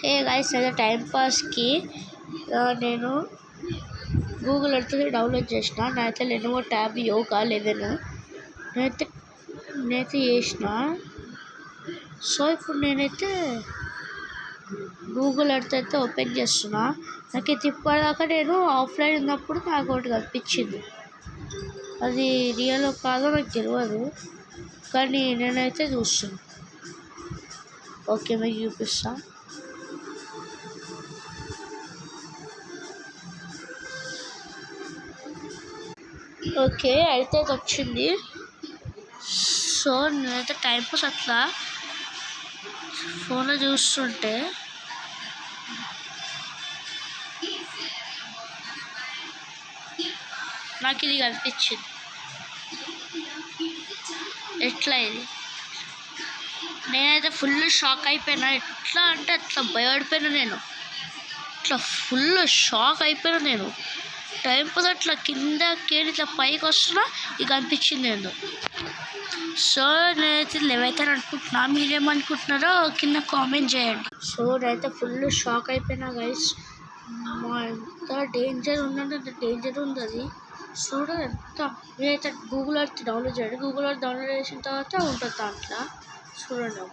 Hey guys, అదే టైంపాస్కి నేను Google earth download చేసిన. నేనైతే లెనోవో ట్యాబ్ యోగా 11 నేనైతే చేసిన. సో ఇప్పుడు నేనైతే గూగుల్ ఎర్త్ అయితే ఓపెన్ చేస్తున్నా. నాకు ఇది ఇప్పటిదాకా నేను ఆఫ్లైన్ ఉన్నప్పుడు నాకు ఒకటి కనిపించింది. అది రియల్ కాదో నాకు తెలియదు, కానీ నేనైతే చూస్తున్నా. ఓకే, మీకు చూపిస్తా. ఓకే, అయితే ఇది వచ్చింది. సో నేనైతే టైంపాస్ అట్లా ఫోన్లో చూస్తుంటే నాకు ఇది కనిపించింది. ఎట్లా ఇది? నేనైతే ఫుల్ షాక్ అయిపోయినా. ఎట్లా అంటే అట్లా భయపడిపోయినా. నేను ఇట్లా ఫుల్ షాక్ అయిపోయినా. నేను టైంపాస్ అట్లా కిందకి ఇట్లా పైకి వస్తున్నా, ఇక అనిపించింది నేను. సో నేనైతే 11 అనుకుంటున్నా. మీరేమనుకుంటున్నారో కింద కామెంట్ చేయండి. సో నేనైతే ఫుల్ షాక్ అయిపోయినా గైస్. ఎంత డేంజర్ ఉందంటే అంత డేంజర్ ఉంది అది. చూడండి ఎంత. మీరైతే గూగుల్ ఎర్త్ డౌన్లోడ్ చేయండి. గూగుల్ ఎర్త్ డౌన్లోడ్ చేసిన తర్వాత ఉంటుంది దాంట్లో. చూడండి.